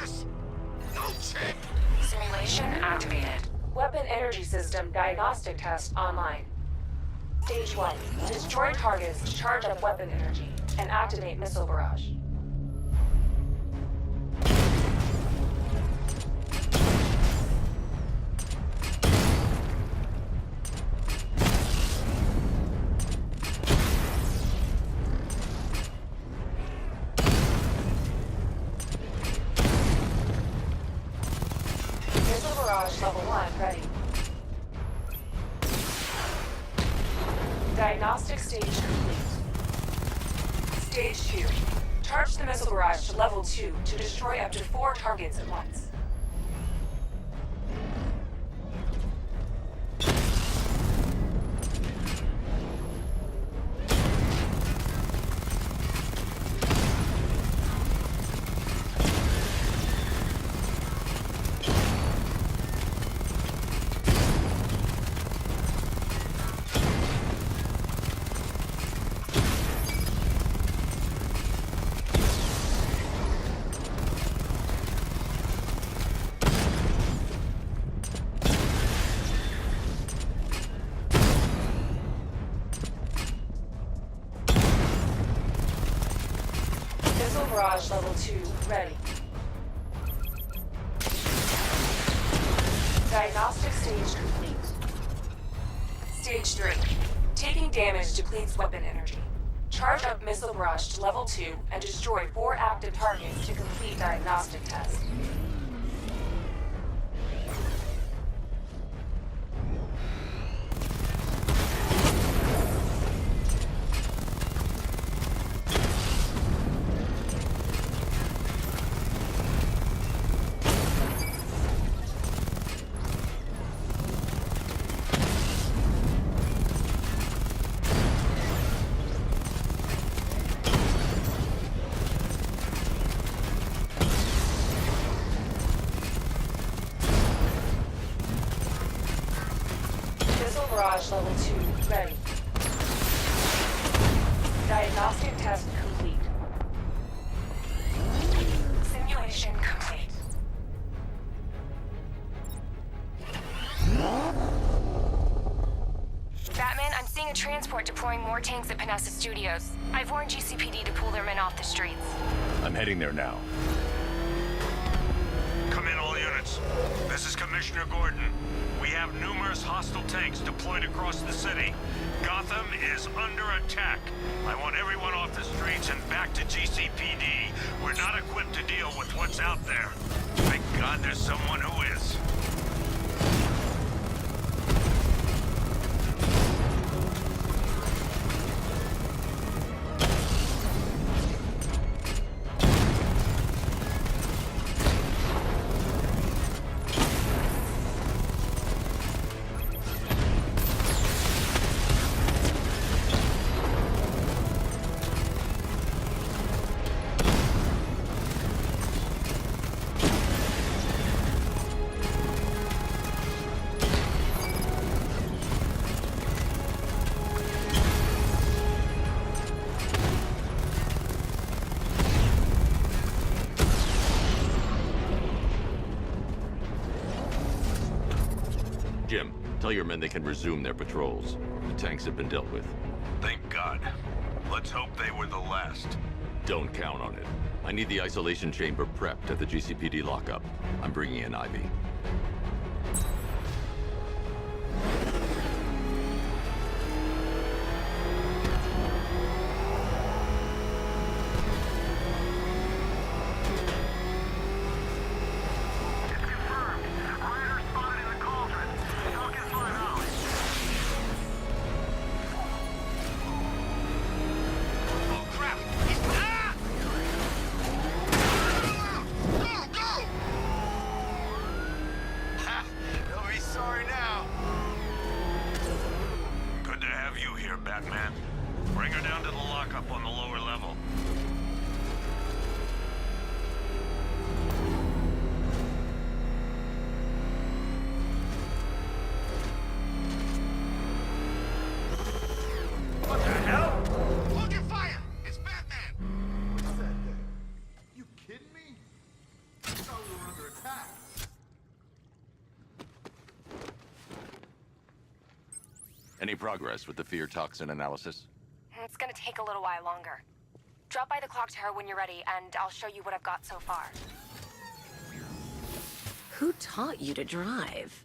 this? No chance! Simulation activated. Weapon energy system diagnostic test online. Stage 1. Destroy targets to charge up weapon energy and activate missile barrage. Missile barrage level 1 ready. Diagnostic stage complete. Stage 2. Charge the missile barrage to level 2 to destroy up to 4 targets at once. Missile barrage level 2 ready. Diagnostic stage complete. Stage 3. Taking damage depletes weapon energy. Charge up missile barrage to level 2 and destroy 4 active targets to complete diagnostic test. Missile barrage level 2 ready. Diagnostic test complete. Simulation complete. Batman, I'm seeing a transport deploying more tanks at Panessa Studios. I've warned GCPD to pull their men off the streets. I'm heading there now. Come in, all units. This is Commissioner Gordon. We have numerous hostile tanks deployed across the city. Gotham is under attack. I want everyone off the streets and back to GCPD. We're not equipped to deal with what's out there. Thank God there's someone who is. Jim, tell your men they can resume their patrols. The tanks have been dealt with. Thank God. Let's hope they were the last. Don't count on it. I need the isolation chamber prepped at the GCPD lockup. I'm bringing in Ivy. Batman. Bring her down to the lockup on the lower level. What the hell? Hold your fire! It's Batman! Who said that? You kidding me? So Any progress with the fear toxin analysis? It's gonna take a little while longer. Drop by the clock tower when you're ready, and I'll show you what I've got so far. Who taught you to drive?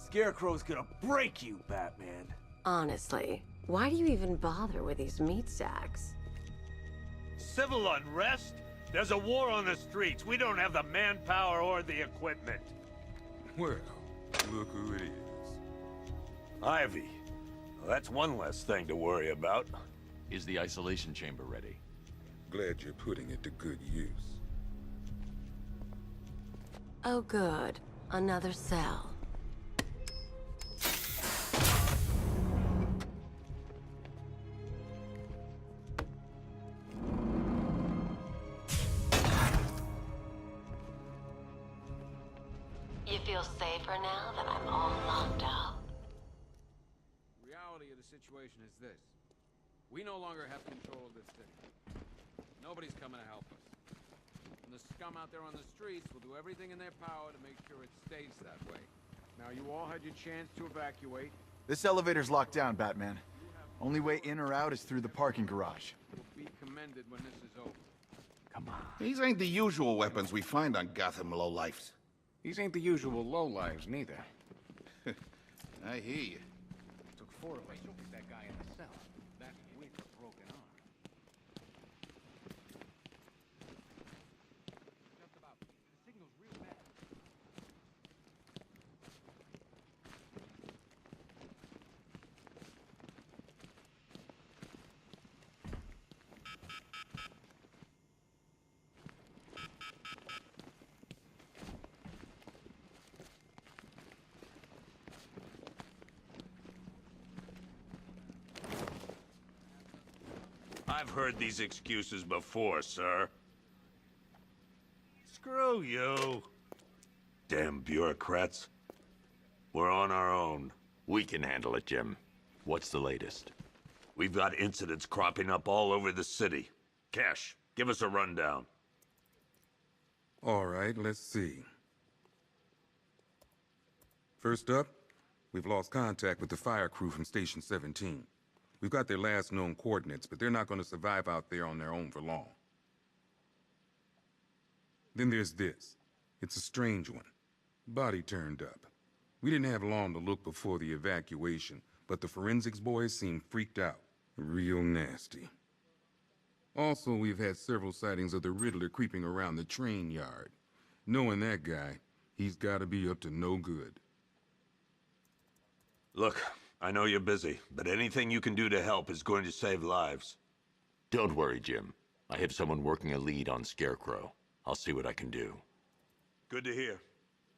Scarecrow's gonna break you, Batman. Honestly, why do you even bother with these meat sacks? Civil unrest? There's a war on the streets. We don't have the manpower or the equipment. Well, look who it is. Ivy. Well, that's one less thing to worry about. Is the isolation chamber ready? Glad you're putting it to good use. Oh good, another cell. You feel safer now that I'm all locked up? Reality of the situation is this. We no longer have control of this city. Nobody's coming to help us. And the scum out there on the streets will do everything in their power to make sure it stays that way. Now, you all had your chance to evacuate. This elevator's locked down, Batman. Only way in or out is through the parking garage. You'll be commended when this is over. Come on. These ain't the usual weapons we find on Gotham lowlifes. These ain't the usual lowlives, neither. I hear you. Took 4 of us to get that guy in the cell. That's with a broken arm. Just about. The signal's real bad. I've heard these excuses before, sir. Screw you. Damn bureaucrats. We're on our own. We can handle it, Jim. What's the latest? We've got incidents cropping up all over the city. Cash, give us a rundown. All right, let's see. First up, we've lost contact with the fire crew from Station 17. We've got their last known coordinates, but they're not going to survive out there on their own for long. Then there's this. It's a strange one. Body turned up. We didn't have long to look before the evacuation, but the forensics boys seemed freaked out. Real nasty. Also, we've had several sightings of the Riddler creeping around the train yard. Knowing that guy, he's got to be up to no good. Look, I know you're busy, but anything you can do to help is going to save lives. Don't worry, Jim. I have someone working a lead on Scarecrow. I'll see what I can do. Good to hear.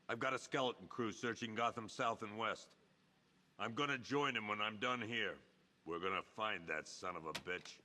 I've got a skeleton crew searching Gotham South and West. I'm gonna join him when I'm done here. We're gonna find that son of a bitch.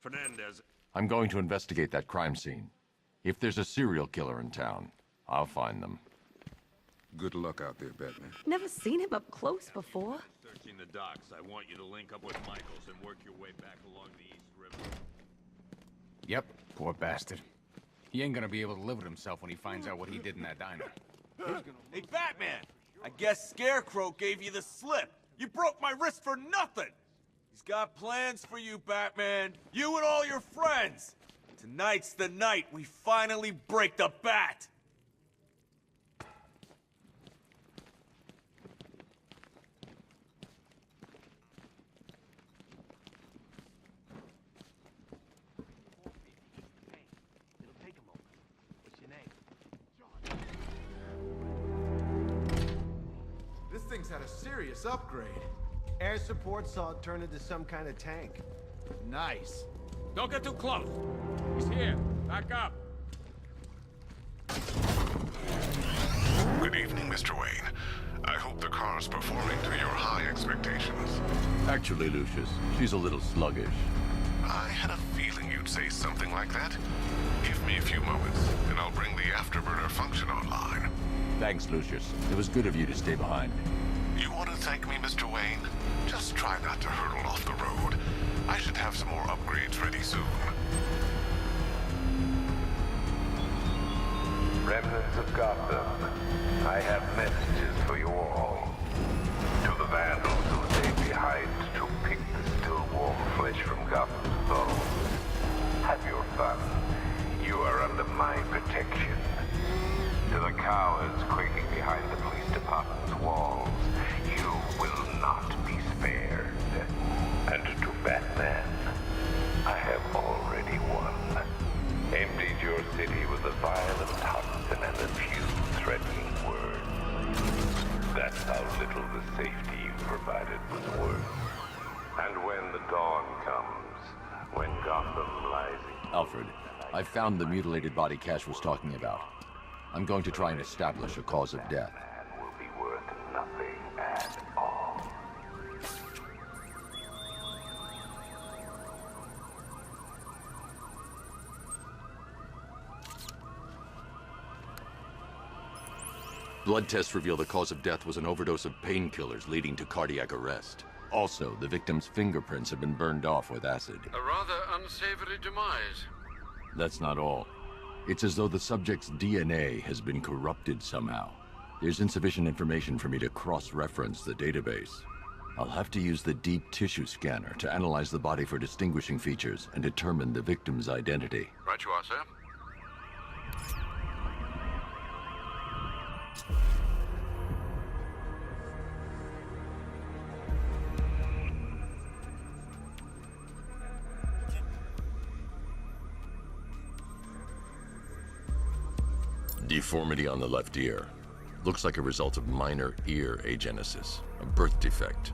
Fernandez. I'm going to investigate that crime scene. If there's a serial killer in town, I'll find them. Good luck out there, Batman. Never seen him up close before. Searching the docks, I want you to link up with Michaels and work your way back along the East River. Yep, poor bastard. He ain't gonna be able to live with himself when he finds out what he did in that diner. Hey, Batman! I guess Scarecrow gave you the slip. You broke my wrist for nothing! He's got plans for you, Batman. You and all your friends. Tonight's the night we finally break the bat! a serious upgrade. Air support saw it turn into some kind of tank. Nice. Don't get too close. He's here. Back up. Good evening, Mr. Wayne. I hope the car's performing to your high expectations. Actually, Lucius, she's a little sluggish. I had a feeling you'd say something like that. Give me a few moments, and I'll bring the afterburner function online. Thanks, Lucius. It was good of you to stay behind. You want to thank me, Mr. Wayne? Just try not to hurtle off the road. I should have some more upgrades ready soon. Remnants of Gotham, I have messages for you all. To the vandals who stayed behind to pick the still warm flesh from Gotham's bones. Have your fun. You are under my protection. To the cowards quaking behind the police department's walls, you will not be spared. And to Batman, I have already won. Emptied your city with a violent toxin and a few threatening words. That's how little the safety you provided was worth. And when the dawn comes, when Gotham lies... Alfred, I found the mutilated body Cash was talking about. I'm going to try and establish a cause of death. ...will be worth nothing at all. Blood tests reveal the cause of death was an overdose of painkillers leading to cardiac arrest. Also, the victim's fingerprints have been burned off with acid. A rather unsavory demise. That's not all. It's as though the subject's DNA has been corrupted somehow. There's insufficient information for me to cross-reference the database. I'll have to use the deep tissue scanner to analyze the body for distinguishing features and determine the victim's identity. Right you are, sir. Deformity on the left ear. Looks like a result of minor ear agenesis, a birth defect.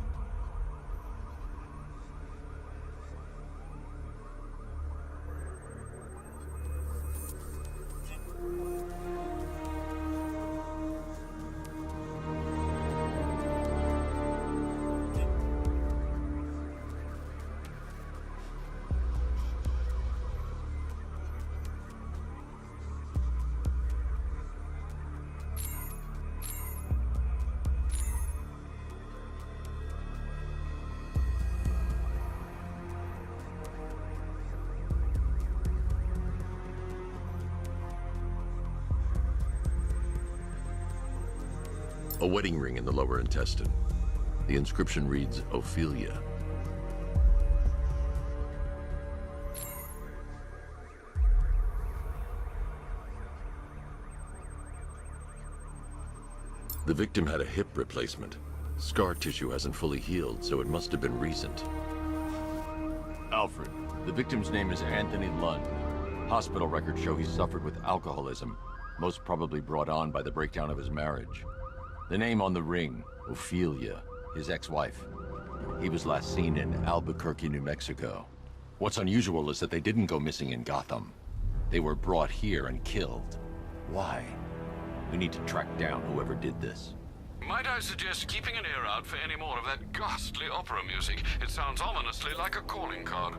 A wedding ring in the lower intestine. The inscription reads, Ophelia. The victim had a hip replacement. Scar tissue hasn't fully healed, so it must have been recent. Alfred, the victim's name is Anthony Lund. Hospital records show he suffered with alcoholism, most probably brought on by the breakdown of his marriage. The name on the ring, Ophelia, his ex-wife. He was last seen in Albuquerque, New Mexico. What's unusual is that they didn't go missing in Gotham. They were brought here and killed. Why? We need to track down whoever did this. Might I suggest keeping an ear out for any more of that ghastly opera music? It sounds ominously like a calling card.